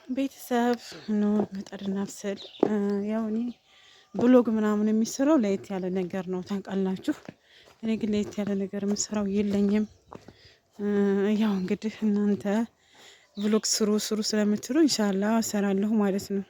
ቤተሰብ ነው ምጣድና ብስል ያው እኔ ብሎግ ምናምን የሚሰራው ለየት ያለ ነገር ነው ታውቃላችሁ። እኔ ግን ለየት ያለ ነገር የምሰራው የለኝም። ያው እንግዲህ እናንተ ብሎግ ስሩ ስሩ ስለምትሉ ኢንሻአላህ እሰራለሁ ማለት ነው።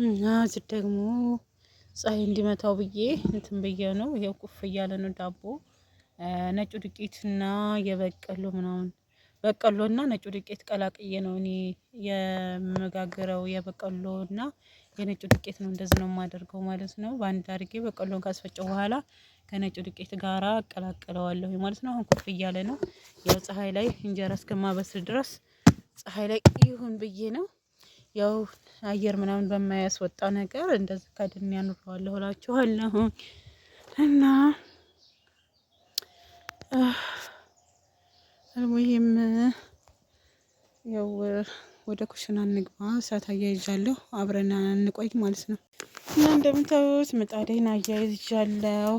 እና እዚህ ደግሞ ፀሐይ እንዲመታው ብዬ እንትን ብዬ ነው። ይሄው ቁፍ እያለ ነው ዳቦ ነጩ ዱቄትና የበቀሎ ምናምን በቀሎና ነጩ ዱቄት ቀላቅዬ ነው እኔ የምጋግረው። የበቀሎና የነጩ ዱቄት ነው እንደዚህ ነው የማደርገው ማለት ነው። በአንድ አድርጌ በቀሎን ካስፈጨው በኋላ ከነጩ ዱቄት ጋራ አቀላቅለዋለሁ ማለት ነው። አሁን ቁፍ እያለ ነው። ያው ፀሐይ ላይ እንጀራ እስከማበስል ድረስ ፀሐይ ላይ ይሁን ብዬ ነው። ያው አየር ምናምን በማያስወጣ ነገር እንደዚህ ከድን ያኑረዋለሁ እላችኋለሁ። እና አልሙሂም ያው ወደ ኩሽና እንግባ። እሳት አያይዣለሁ አብረን እንቆይ ማለት ነው። እና እንደምታዩት ምጣዴን አያይዣለሁ።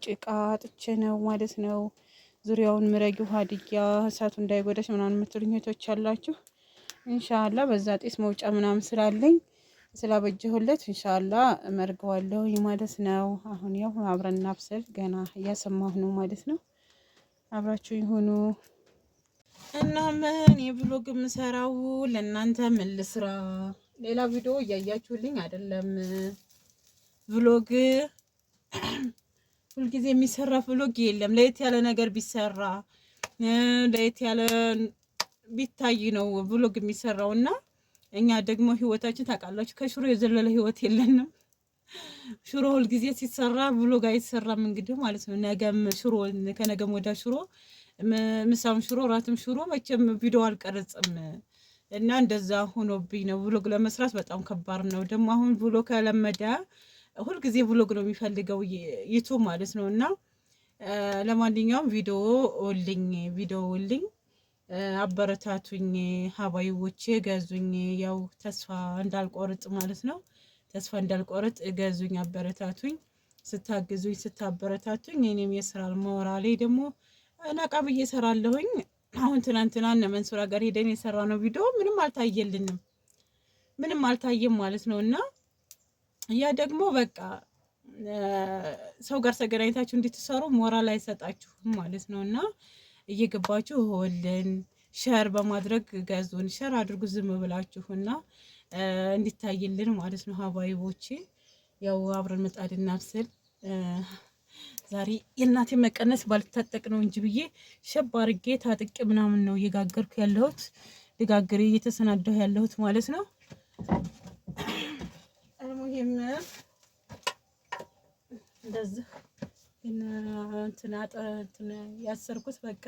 ጭቃ ጥቼ ነው ማለት ነው። ዙሪያውን ምረጊ ውሃ ድያ እሳቱ እንዳይጎዳሽ ምናምን የምትሉኝ እህቶች አላችሁ። ኢንሻአላህ በዛ ጤስ መውጫ ምናምን ስላለኝ ስላበጀሁለት ኢንሻአላህ እመርገዋለሁ ማለት ነው። አሁን ያው አብረን እናብሰል። ገና እያሰማሁ ነው ማለት ነው። አብራችሁ ይሁኑ። እና ምን የብሎግ የምሰራው ለእናንተ ምን ልስራ? ሌላ ቪዲዮ እያያችሁልኝ አይደለም። ብሎግ ሁልጊዜ የሚሰራ ብሎግ የለም። ለየት ያለ ነገር ቢሰራ ለየት ያለ ቢታይ ነው ብሎግ የሚሰራው። እና እኛ ደግሞ ህይወታችን ታውቃላችሁ ከሽሮ የዘለለ ህይወት የለንም። ሽሮ ሁልጊዜ ሲሰራ ብሎግ አይሰራም እንግዲህ ማለት ነው። ነገም ሽሮ ከነገም ወዳ ሽሮ ምሳም ሽሮ ራትም ሽሮ መቼም ቪዲዮ አልቀረጽም። እና እንደዛ ሆኖብኝ ነው ብሎግ ለመስራት በጣም ከባድ ነው። ደግሞ አሁን ብሎግ ከለመደ ሁልጊዜ ብሎግ ነው የሚፈልገው ዩቱብ ማለት ነው። እና ለማንኛውም ቪዲዮ አበረታቱኝ ሀባይዎቼ ገዙኝ። ያው ተስፋ እንዳልቆርጥ ማለት ነው። ተስፋ እንዳልቆርጥ ገዙኝ፣ አበረታቱኝ። ስታግዙኝ ስታበረታቱኝ እኔም የስራ ሞራሌ ደግሞ ነቃ ብዬ እሰራለሁኝ። አሁን ትናንትና እነ መንሱራ ጋር ሄደን የሰራነው ቪዲዮ ምንም አልታየልንም፣ ምንም አልታየም ማለት ነው። እና ያ ደግሞ በቃ ሰው ጋር ተገናኝታችሁ እንድትሰሩ ሞራል አይሰጣችሁም ማለት ነው። እና እየገባችሁ ሆልን ሸር በማድረግ ገዙን፣ ሸር አድርጉ ዝም ብላችሁና እንዲታይልን ማለት ነው። ሀባይቦቼ ያው አብረን ምጣድ እናብስል። ዛሬ የእናቴ መቀነስ ባልታጠቅ ነው እንጂ ብዬ ሸብ አርጌ ታጥቄ ምናምን ነው እየጋገርኩ ያለሁት። ልጋግሬ እየተሰናዳሁ ያለሁት ማለት ነው። አልሙሂም እንደዚህ እንትን ያሰርኩት በቃ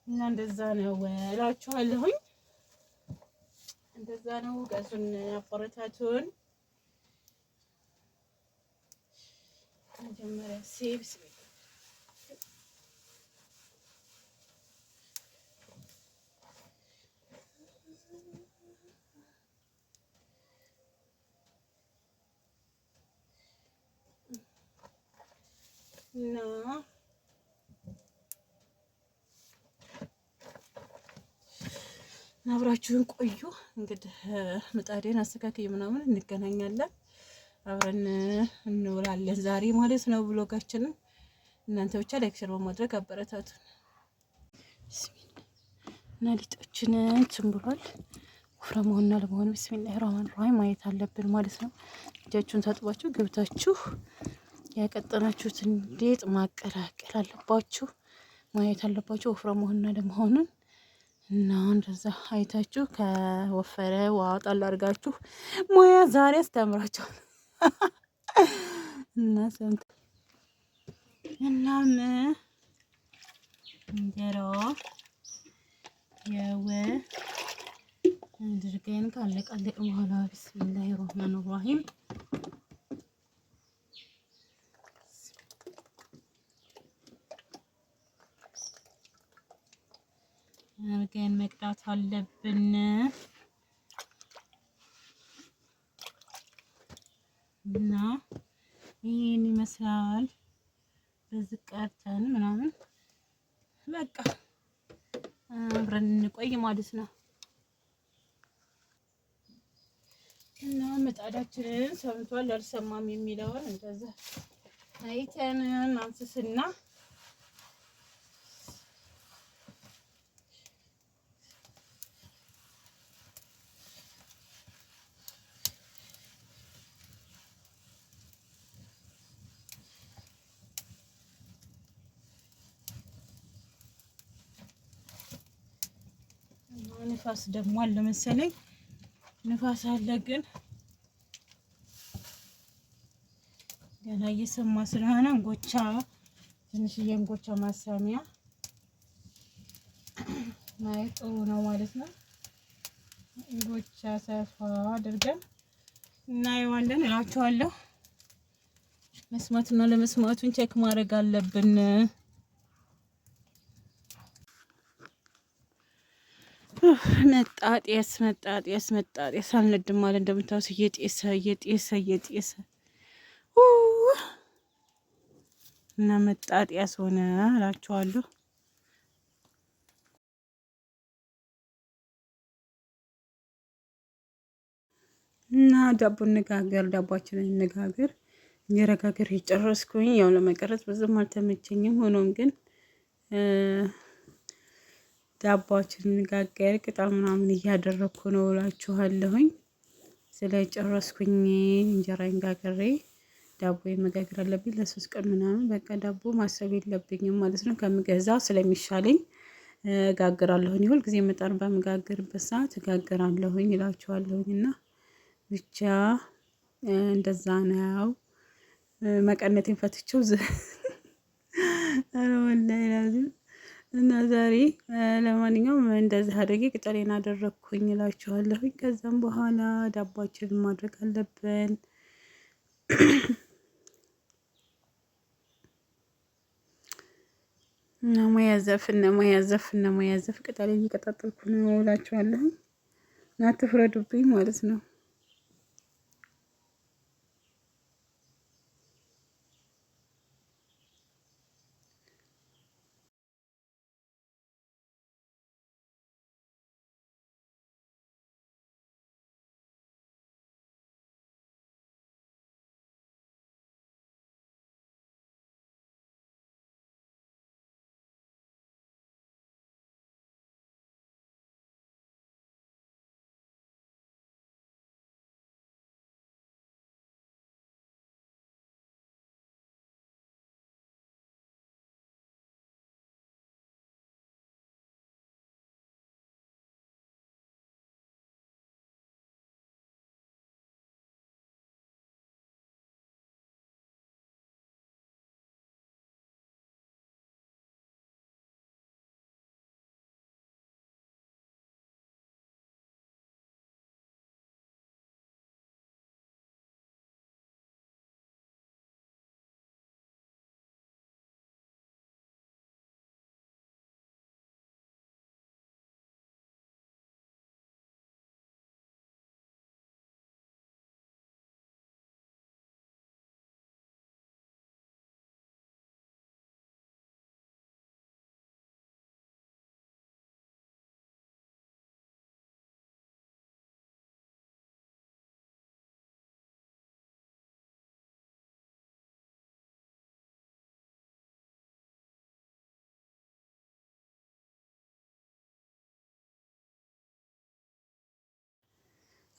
እና እንደዛ ነው እላችኋለሁኝ። እንደዛ ነው። ጋዙን አበረታቱን። መጀመሪያ ሴብስ እና አብራችሁን ቆዩ። እንግዲህ ምጣዴን አስተካክዬ ምናምን እንገናኛለን፣ አብረን እንውላለን ዛሬ ማለት ነው ብሎጋችንን። እናንተ ብቻ ላይክ ሼር በማድረግ አበረታቱን። እና ሊጦችን እንትን ብሏል ወፍራም መሆንና ለመሆኑ ቢስሚላሂ ረህማን ረሂም ማየት አለብን ማለት ነው። እጃችሁን ታጥባችሁ ገብታችሁ ያቀጠናችሁትን ሊጥ ማቀላቀል አለባችሁ፣ ማየት አለባችሁ ወፍራም መሆንና ለመሆኑን። እና እንደዛ አይታችሁ ከወፈረ ዋጣል አድርጋችሁ ሙያ ዛሬ አስተምራችኋል። እና ሰንት እናም እንጀራዋ ያው አድርገን ካለቀለቅ በኋላ ቢስሚላሂ ረህማን ረሂም አድርገን መቅዳት አለብን። እና ይሄን ይመስላል። በዚህ ቀርተን ምናምን በቃ አብረን እንቆይ ማለት ነው። እና ምጣዳችንን ሰምቷል አልሰማም የሚለውን እንደዛ አይተን ማንስስና ንፋስ ደግሞ አለ መሰለኝ። ንፋስ አለ ግን ገና እየሰማ ስለሆነ እንጎቻ ትንሽዬ እንጎቻ ማሳሚያ ማየት ጥሩ ነው ማለት ነው። እንጎቻ ሰፋ አድርገን እናየዋለን እላችኋለሁ። መስማትና ለመስማቱን ቼክ ማድረግ አለብን። መጣጤስ አልነድም ማለት እንደምታውስ እየጤሰ እና መጣጤስ ሆነ እላችኋለሁ። እና ዳቦ እንጋገር፣ ዳቦአችንን እንጋገር። እንጀራ ጋገር የጨረስኩኝ ያው ለመቀረጽ ብዙም አልተመቸኝም። ሆኖም ግን ዳቦአችንን እንጋገር ቅጠል ምናምን እያደረኩ ነው እላችኋለሁኝ። ስለጨረስኩኝ እንጀራዬን ጋግሬ ዳቦ መጋገር አለብኝ ለ3 ቀን ምናምን። በቃ ዳቦ ማሰብ የለብኝም ማለት ነው። ከምገዛ ስለሚሻለኝ እጋግራለሁኝ። ሁል ጊዜ መጣን በምጋግርበት ሰዓት እጋግራለሁኝ እላችኋለሁኝ። እና ብቻ እንደዛ ነው። መቀነቴን ፈትቼው ወላሂ ላዚም እና ዛሬ ለማንኛውም እንደዚህ አድርጌ ቅጠሌን አደረኩኝ እላችኋለሁኝ። ከዛም በኋላ ዳቦአችንን ማድረግ አለብን። እና መያዘፍ ቅጠሌን እየቀጣጠልኩ ነው እላችኋለሁኝ። እና አትፍረዱብኝ ማለት ነው።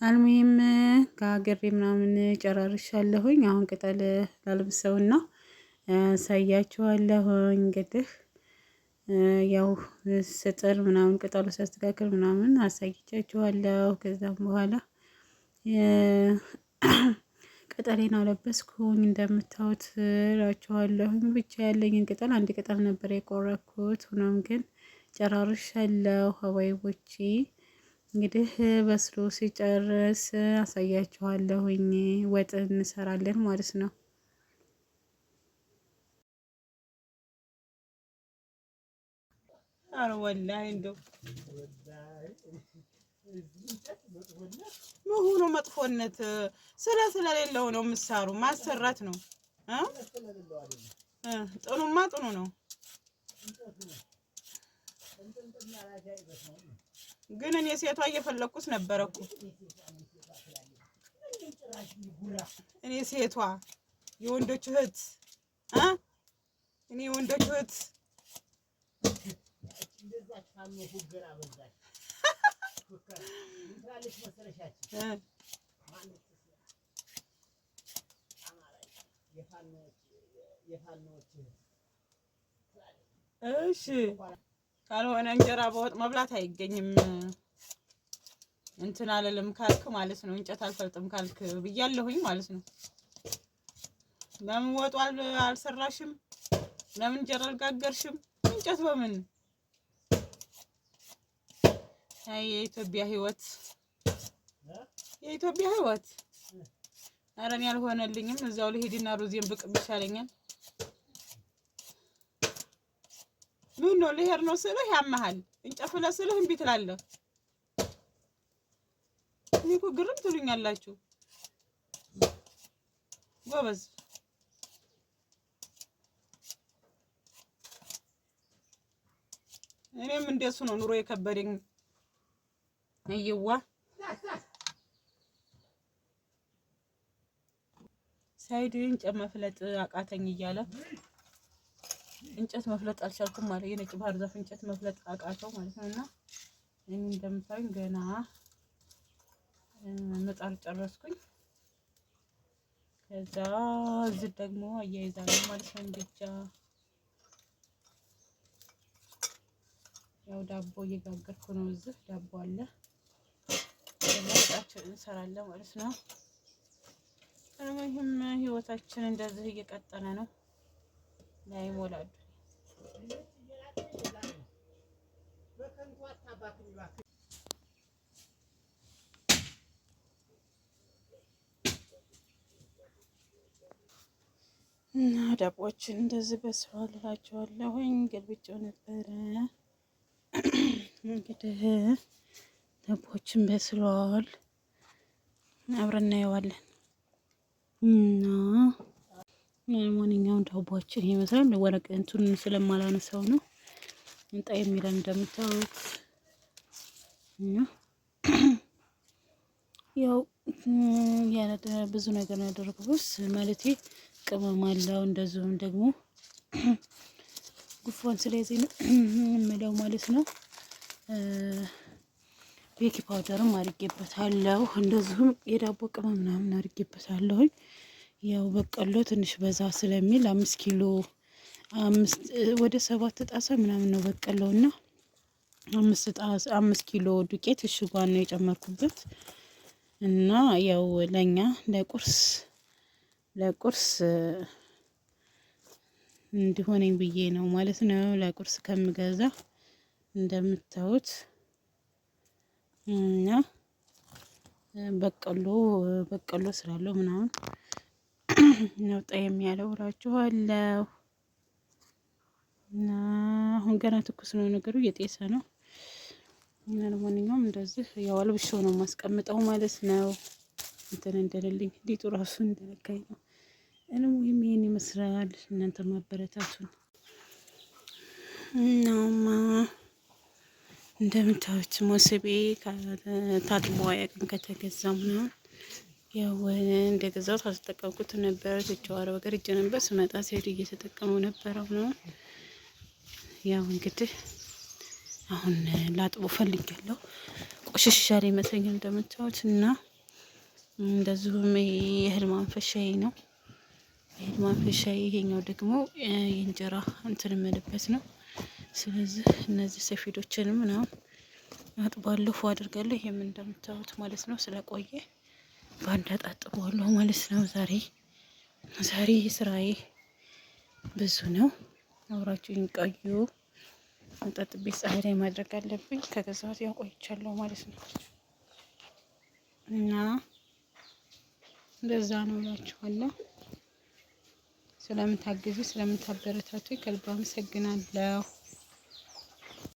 አልሙሂም ጋግሬ ምናምን ጨራርሻለሁኝ። አሁን ቅጠል ላልብሰውና ሳያችኋለሁኝ። እንግዲህ ያው ስጥር ምናምን ቅጠሉ ሳስተካክል ምናምን አሳይቻችኋለሁ። ከዛም በኋላ ቅጠሌን አለበስኩኝ እንደምታዩት እላችኋለሁኝ። ብቻ ያለኝን ቅጠል አንድ ቅጠል ነበር የቆረኩት። ሆኖም ግን ጨራርሻለሁ ሀባይቦቼ። እንግዲህ በስሎ ሲጨርስ አሳያችኋለሁኝ። ወጥ እንሰራለን ማለት ነው። አረ ወላሂ እንደው መሆኑ መጥፎነት ስለሌለው ነው። ምሳሩ ማሰራት ነው። ጥኑማ ጥኑ ነው። ግን እኔ ሴቷ እየፈለኩት ነበር እኮ እኔ ሴቷ የወንዶች እህት እኔ የወንዶች እህት እሺ ካልሆነ እንጀራ በወጥ መብላት አይገኝም። እንትን አለልም ካልክ ማለት ነው። እንጨት አልፈልጥም ካልክ ብያለሁኝ ማለት ነው። ለምን ወጡ አልሰራሽም? ለምን እንጀራ አልጋገርሽም? እንጨት በምን አይ የኢትዮጵያ ህይወት የኢትዮጵያ ህይወት ኧረ እኔ አልሆነልኝም። እዛው ልሄድና ሩዜን ብቅ ይሻለኛል። ምን ነው ልሄድ ነው ስልህ ያመሃል። እንጨት ፍለስልህ እምቢ ትላለህ። እኔ እኮ ግርም ትሉኛላችሁ ጎበዝ። እኔም እንደሱ ነው ኑሮ የከበደኝ። አይዋ ሳይድ እንጨት መፍለጥ አቃተኝ እያለ እንጨት መፍለጥ አልቻልኩም ማለት የነጭ ባህር ዛፍ እንጨት መፍለጥ አቃተው ማለት ነውና እኔ እንደምታዩኝ ገና መጣር ጨረስኩኝ። ከዛ እዚህ ደግሞ አያይዛለሁ ማለት ነው። እንግዲህ ያው ዳቦ እየጋገርኩ ነው። እዚህ ዳቦ አለ ለማጣችን እንሰራለን ማለት ነው። ይህም ህይወታችን እንደዚህ እየቀጠለ ነው። ላይ ሞላዱ እና ዳቦችን እንደዚህ በስሏል እላቸዋለሁኝ። ገልብጬው ነበረ እንግዲህ ዳቦችን በስሏል። አብረን እናየዋለን እና ማንኛውም ዳቦችን ይመስላል። ወረቀ እንቱን ስለማላነሳው ነው እንጣ የሚለን እንደምታዩት እና ያው ያለ ብዙ ነገር ነው ያደረኩት ማለት ቅመም አለው። እንደዚሁም ደግሞ ጉፋን ስለዚህ ነው የምለው ማለት ነው። ቤኪ ፓውደርም አድርጌበታለሁ። እንደዚሁም የዳቦ ቅመም ምናምን አድርጌበታለሁ። ያው በቀሎ ትንሽ በዛ ስለሚል 5 ኪሎ ወደ 7 ጣሳ ምናምን ነው በቀሎና 5 ኪሎ ዱቄት እሽጓን ነው የጨመርኩበት እና ያው ለኛ ለቁርስ እንዲሆነኝ ብዬ ነው ማለት ነው። ለቁርስ ከምገዛ እንደምታዩት እና በቀሎ ስላለው ምናምን ነው ጣየም ያለው እላችኋለሁ። እና አሁን ገና ትኩስ ነው ነገሩ፣ እየጤሰ ነው። እና ለማንኛውም እንደዚህ ያው አልብሼው ነው የማስቀምጠው ማለት ነው። እንትን እንደሌለኝ ሊጡ ራሱ እንደነካኝ ነው። እኔም ይሄን ይመስላል። እናንተ ማበረታቱን እናማ እንደምታዩት ሞስቤ ታጥቦ አያውቅም ከተገዛም ነው። ያው እንደገዛው ታስጠቀምኩት ነበር። ትቼዋለሁ በቀር እጄ ነበር ስመጣ ሲሄድ እየተጠቀመው ነበረው ነው። ያው እንግዲህ አሁን ላጥቦ ፈልጌያለሁ። ቆሽሻል ይመስለኛል እንደምታዩት እና እንደዚሁም የእህል ማንፈሻዬ ነው። የእህል ማንፈሻዬ ይሄኛው ደግሞ የእንጀራ እንትን የምልበት ነው። ስለዚህ እነዚህ ሰፌዶችንም ምናምን አጥባለሁ ፎ አድርጋለሁ። ይሄም እንደምታዩት ማለት ነው ስለቆየ ባንድ አጣጥበዋለሁ ማለት ነው። ዛሬ ስራዬ ብዙ ነው። አብራችሁኝ ቆዩ። አጣጥቤ ፀሐይ ላይ ማድረግ አለብኝ። ከገዛሁት ያው ቆይቻለሁ ማለት ነው እና እንደዛ ነው እላችኋለሁ። ስለምታግዙ ስለምታበረታቱ ከልብ አመሰግናለሁ።